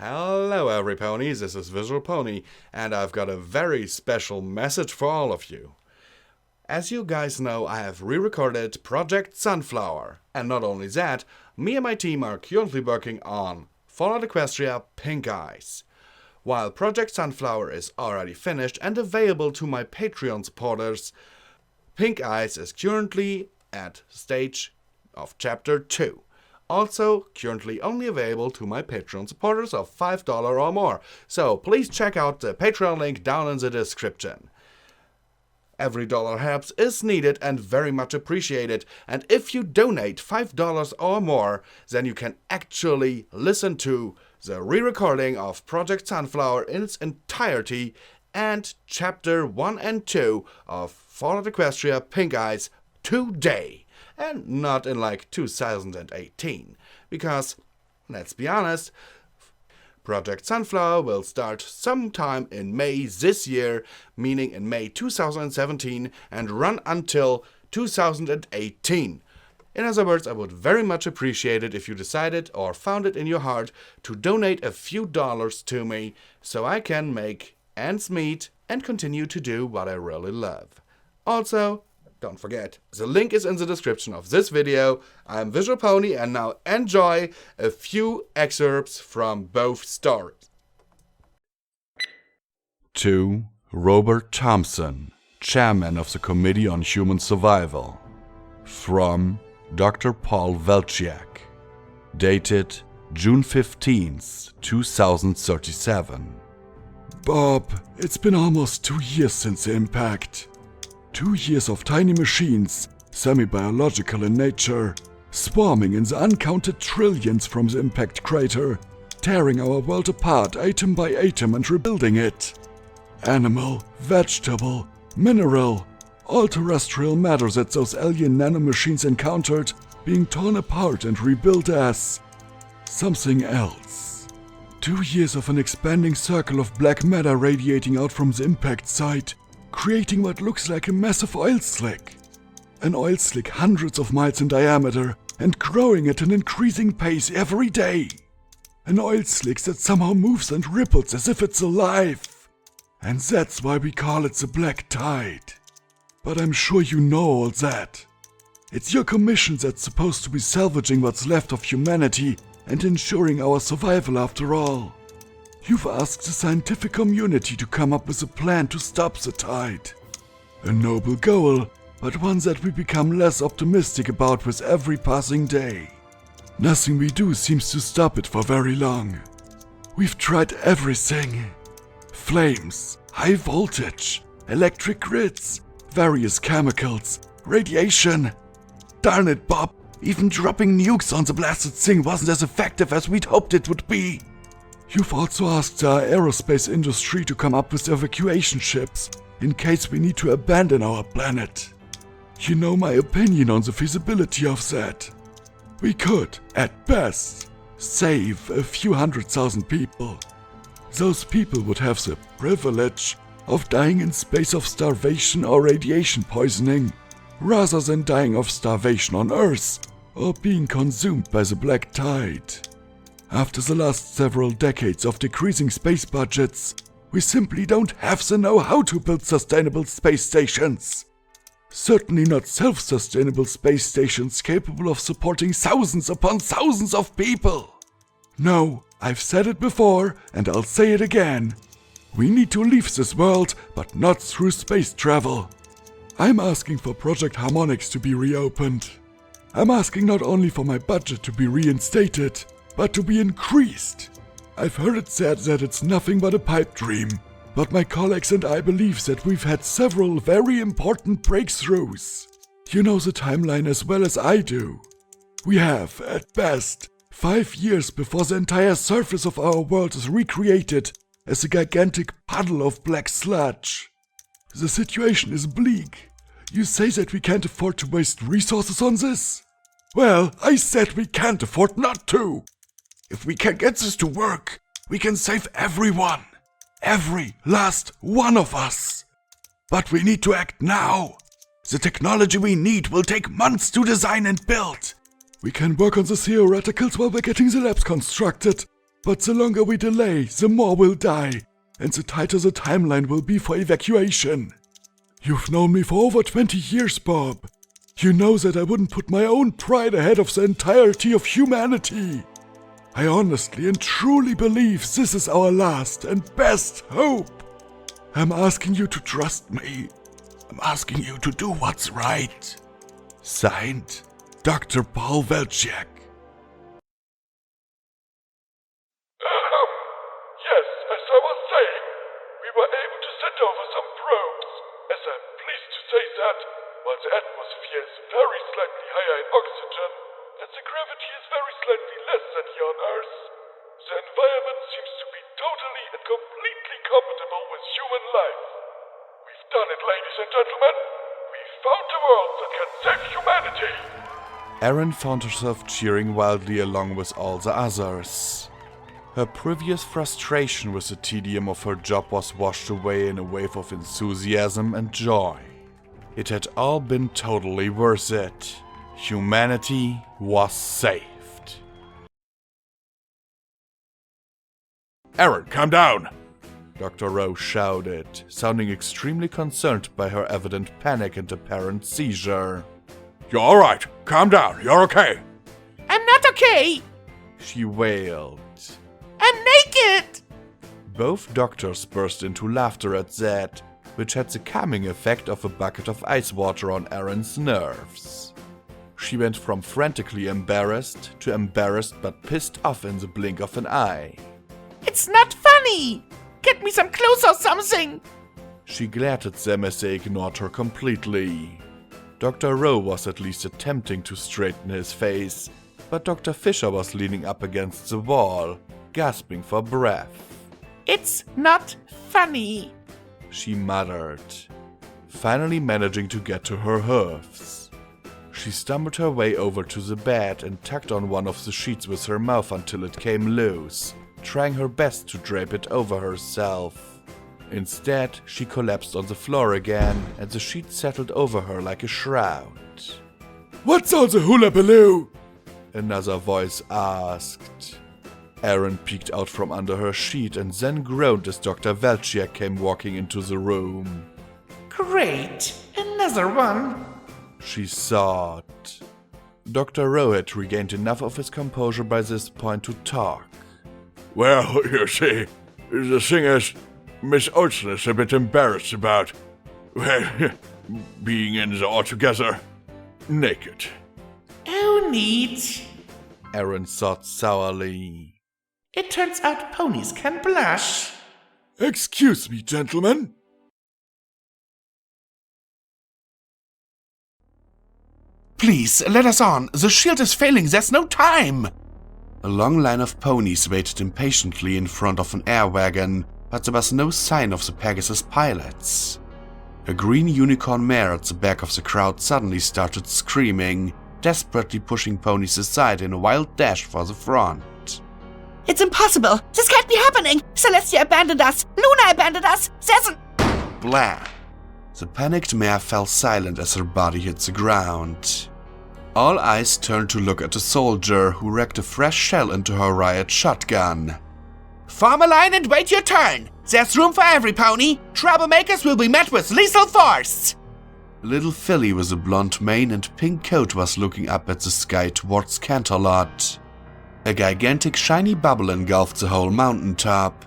Hello everyponies, this is Visual Pony, and I've got a very special message for all of you. As you guys know, I have re-recorded Project Sunflower, and not only that, me and my team are currently working on Fallout Equestria Pink Eyes. While Project Sunflower is already finished and available to my Patreon supporters, Pink Eyes is currently at stage of Chapter 2. Also, currently only available to my Patreon supporters of $5 or more, so please check out the Patreon link down in the description. Every dollar helps is needed and very much appreciated, and if you donate $5 or more, then you can actually listen to the re-recording of Project Sunflower in its entirety and Chapter 1 and 2 of Fallout Equestria Pink Eyes today. And not in like 2018, because, let's be honest, Project Sunflower will start sometime in May this year, meaning in May 2017, and run until 2018. In other words, I would very much appreciate it if you decided or found it in your heart to donate a few dollars to me so I can make ends meet and continue to do what I really love. Also, don't forget, the link is in the description of this video. I'm Visual Pony, and now enjoy a few excerpts from both stories. To Robert Thompson, Chairman of the Committee on Human Survival. From Dr. Paul Velchiak. Dated June 15th, 2037. Bob, it's been almost 2 years since the impact. 2 years of tiny machines, semi-biological in nature, swarming in the uncounted trillions from the impact crater, tearing our world apart atom by atom and rebuilding it. Animal, vegetable, mineral, all terrestrial matter that those alien nanomachines encountered, being torn apart and rebuilt as something else. 2 years of an expanding circle of black matter radiating out from the impact site, creating what looks like a massive oil slick. An oil slick hundreds of miles in diameter and growing at an increasing pace every day. An oil slick that somehow moves and ripples as if it's alive. And that's why we call it the Black Tide. But I'm sure you know all that. It's your commission that's supposed to be salvaging what's left of humanity and ensuring our survival after all. You've asked the scientific community to come up with a plan to stop the tide. A noble goal, but one that we become less optimistic about with every passing day. Nothing we do seems to stop it for very long. We've tried everything. Flames, high voltage, electric grids, various chemicals, radiation. Darn it, Bob, even dropping nukes on the blasted thing wasn't as effective as we'd hoped it would be. You've also asked our aerospace industry to come up with evacuation ships in case we need to abandon our planet. You know my opinion on the feasibility of that. We could, at best, save a few 100,000 people. Those people would have the privilege of dying in space of starvation or radiation poisoning, rather than dying of starvation on Earth or being consumed by the Black Tide. After the last several decades of decreasing space budgets, we simply don't have the know-how to build sustainable space stations. Certainly not self-sustainable space stations capable of supporting thousands upon thousands of people. No, I've said it before and I'll say it again. We need to leave this world, but not through space travel. I'm asking for Project Harmonics to be reopened. I'm asking not only for my budget to be reinstated, but to be increased. I've heard it said that it's nothing but a pipe dream, but my colleagues and I believe that we've had several very important breakthroughs. You know the timeline as well as I do. We have, at best, 5 years before the entire surface of our world is recreated as a gigantic puddle of black sludge. The situation is bleak. You say that we can't afford to waste resources on this? Well, I said we can't afford not to. If we can get this to work, we can save everyone. Every last one of us. But we need to act now. The technology we need will take months to design and build. We can work on the theoreticals while we're getting the labs constructed. But the longer we delay, the more will die, and the tighter the timeline will be for evacuation. You've known me for over 20 years, Bob. You know that I wouldn't put my own pride ahead of the entirety of humanity. I honestly and truly believe this is our last and best hope. I'm asking you to trust me. I'm asking you to do what's right. Signed, Dr. Paul Velciak. Yes, as I was saying, we were able to send over some probes, as I'm pleased to say that, while the atmosphere is very slightly higher in oxygen, and the gravity is very slightly less than here on Earth, the environment seems to be totally and completely compatible with human life. We've done it, ladies and gentlemen. We've found a world that can save humanity. Erin found herself cheering wildly along with all the others. Her previous frustration with the tedium of her job was washed away in a wave of enthusiasm and joy. It had all been totally worth it. Humanity was saved. Erin, calm down. Dr. Rowe shouted, sounding extremely concerned by her evident panic and apparent seizure. You're alright. Calm down. You're okay. I'm not okay! She wailed. I'm naked! Both doctors burst into laughter at that, which had the calming effect of a bucket of ice water on Erin's nerves. She went from frantically embarrassed to embarrassed but pissed off in the blink of an eye. It's not funny! Get me some clothes or something! She glared at them as they ignored her completely. Dr. Rowe was at least attempting to straighten his face, but Dr. Fisher was leaning up against the wall, gasping for breath. It's not funny, She muttered, finally managing to get to her hooves. She stumbled her way over to the bed and tugged on one of the sheets with her mouth until it came loose, trying her best to drape it over herself. Instead, she collapsed on the floor again, and the sheet settled over her like a shroud. What's all the hula-baloo? Another voice asked. Erin peeked out from under her sheet and then groaned as Dr. Velciak came walking into the room. Great, another one. She thought. Dr. Rowe had regained enough of his composure by this point to talk. Well, you see, the thing is, Miss Olsen is a bit embarrassed about, well, being in the altogether naked. Oh, neat. Erin thought sourly. It turns out ponies can blush. Excuse me, gentlemen. Please, let us on. The shield is failing. There's no time. A long line of ponies waited impatiently in front of an air wagon, but there was no sign of the Pegasus pilots. A green unicorn mare at the back of the crowd suddenly started screaming, desperately pushing ponies aside in a wild dash for the front. It's impossible! This can't be happening! Celestia abandoned us! Luna abandoned us! Blah! The panicked mare fell silent as her body hit the ground. All eyes turned to look at a soldier who racked a fresh shell into her riot shotgun. Form a line and wait your turn. There's room for every pony. Troublemakers will be met with lethal force. Little filly with a blonde mane and pink coat was looking up at the sky towards Canterlot. A gigantic shiny bubble engulfed the whole mountaintop.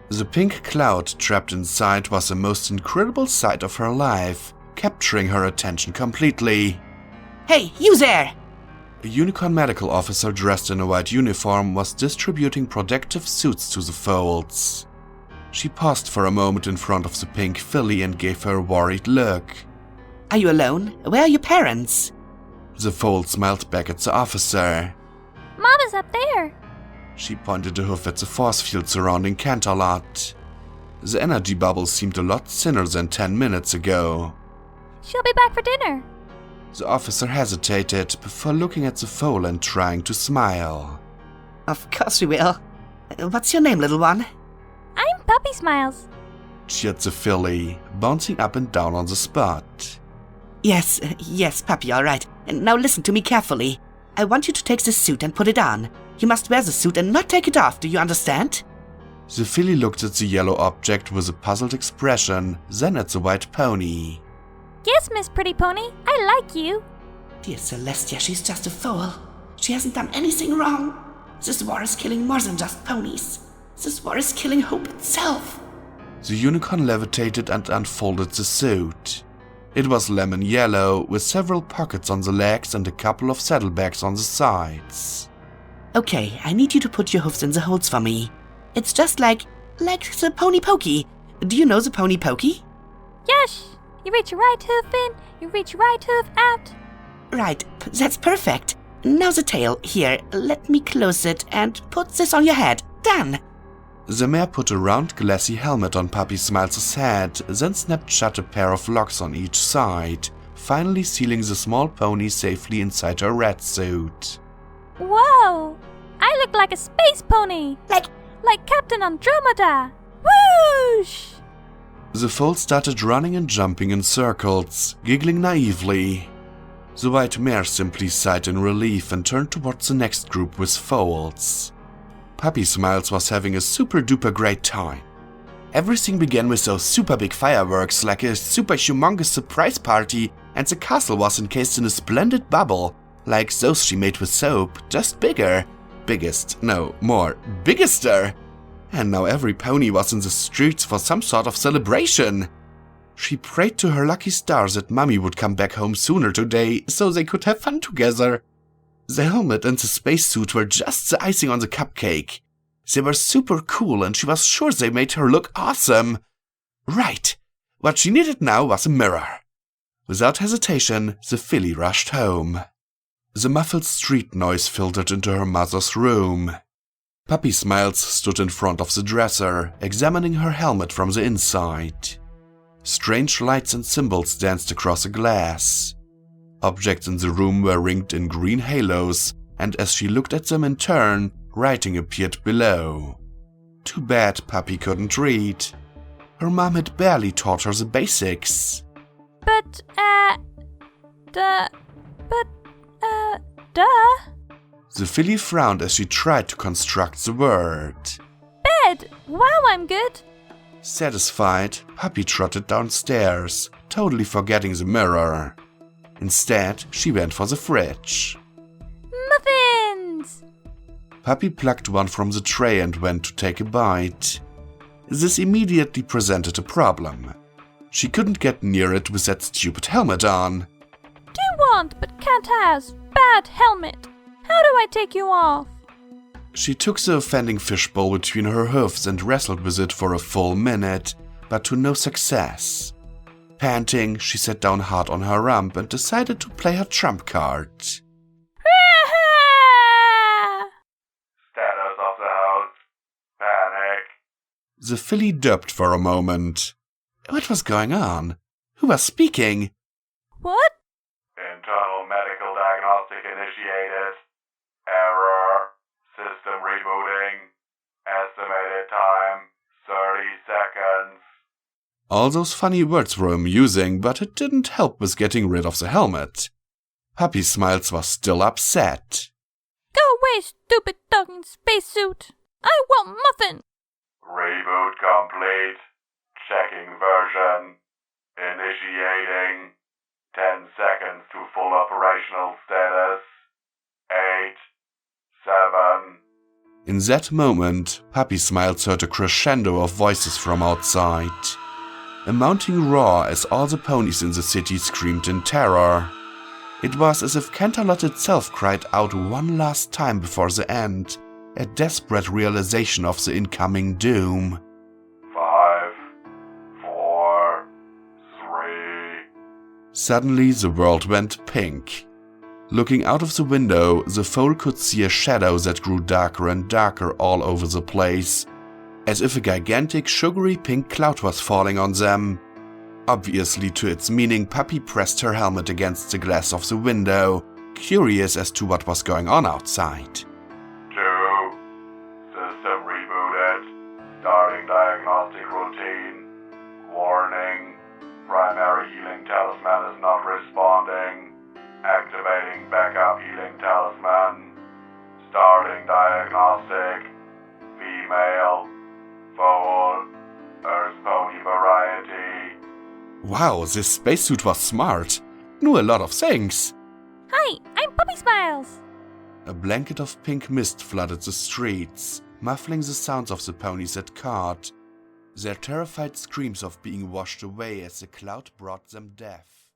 The pink cloud trapped inside was the most incredible sight of her life, capturing her attention completely. Hey, you there! A unicorn medical officer dressed in a white uniform was distributing protective suits to the folds. She paused for a moment in front of the pink filly and gave her a worried look. Are you alone? Where are your parents? The foal smiled back at the officer. Mom is up there. She pointed a hoof at the force field surrounding Canterlot. The energy bubble seemed a lot thinner than 10 minutes ago. She'll be back for dinner. The officer hesitated before looking at the foal and trying to smile. Of course we will. What's your name, little one? I'm Puppy Smiles. Cheered the filly, bouncing up and down on the spot. Yes, puppy, all right. Now listen to me carefully. I want you to take this suit and put it on. You must wear the suit and not take it off, do you understand? The filly looked at the yellow object with a puzzled expression, then at the white pony. Yes, Miss Pretty Pony, I like you. Dear Celestia, she's just a fool. She hasn't done anything wrong. This war is killing more than just ponies. This war is killing hope itself. The unicorn levitated and unfolded the suit. It was lemon yellow, with several pockets on the legs and a couple of saddlebags on the sides. Okay, I need you to put your hoofs in the holes for me. It's just like the pony pokey. Do you know the pony pokey? Yes, you reach your right hoof in, you reach your right hoof out. Right, that's perfect. Now the tail. Here, let me close it and put this on your head. Done! The mare put a round glassy helmet on Puppy Smiles' head, then snapped shut a pair of locks on each side, finally sealing the small pony safely inside her rat suit. Whoa! I look like a space pony! Like Captain Andromeda! Whoosh! The foal started running and jumping in circles, giggling naively. The white mare simply sighed in relief and turned towards the next group with foals. Puppy Smiles was having a super duper great time. Everything began with those super big fireworks, like a super humongous surprise party, and the castle was encased in a splendid bubble, like those she made with soap, just bigger. Biggester! And now every pony was in the streets for some sort of celebration. She prayed to her lucky stars that Mummy would come back home sooner today, so they could have fun together. The helmet and the spacesuit were just the icing on the cupcake. They were super cool and she was sure they made her look awesome. Right, what she needed now was a mirror. Without hesitation, the filly rushed home. The muffled street noise filtered into her mother's room. Puppy Smiles stood in front of the dresser, examining her helmet from the inside. Strange lights and symbols danced across the glass. Objects in the room were ringed in green halos, and as she looked at them in turn, writing appeared below. Too bad Puppy couldn't read. Her mom had barely taught her the basics. Duh. The filly frowned as she tried to construct the word. Bed! Wow, I'm good. Satisfied, Puppy trotted downstairs, totally forgetting the mirror. Instead, she went for the fridge. Muffins! Puppy plucked one from the tray and went to take a bite. This immediately presented a problem. She couldn't get near it with that stupid helmet on. Do want, but can't has. Bad helmet. How do I take you off? She took the offending fishbowl between her hoofs and wrestled with it for a full minute, but to no success. Panting, she sat down hard on her rump and decided to play her trump card. Status of the house. Panic. The filly dubbed for a moment. What was going on? Who was speaking? What? Internal medical diagnostic initiated. Error. System rebooting. Estimated time, 30 seconds. All those funny words were amusing, but it didn't help with getting rid of the helmet. Puppy Smiles was still upset. Go away, stupid dog in spacesuit. I want muffin. Reboot complete. Checking version. Initiating. 10 seconds to full operational status. 8, 7. In that moment, Puppy Smiles heard a crescendo of voices from outside. A mounting roar as all the ponies in the city screamed in terror. It was as if Canterlot itself cried out one last time before the end, a desperate realization of the incoming doom. 5, 4, 3. Suddenly the world went pink. Looking out of the window, the foal could see a shadow that grew darker and darker all over the place, as if a gigantic sugary pink cloud was falling on them. Obviously to its meaning, Puppy pressed her helmet against the glass of the window, curious as to what was going on outside. 2. System rebooted. Starting diagnostic routine. Warning. Primary healing talisman is not responding. Activating backup healing talisman. Starting diagnostic style, foal, Earth pony variety. Wow, this spacesuit was smart. Knew a lot of things. Hi, I'm Puppy Smiles. A blanket of pink mist flooded the streets, muffling the sounds of the ponies that caught. Their terrified screams of being washed away as the cloud brought them death.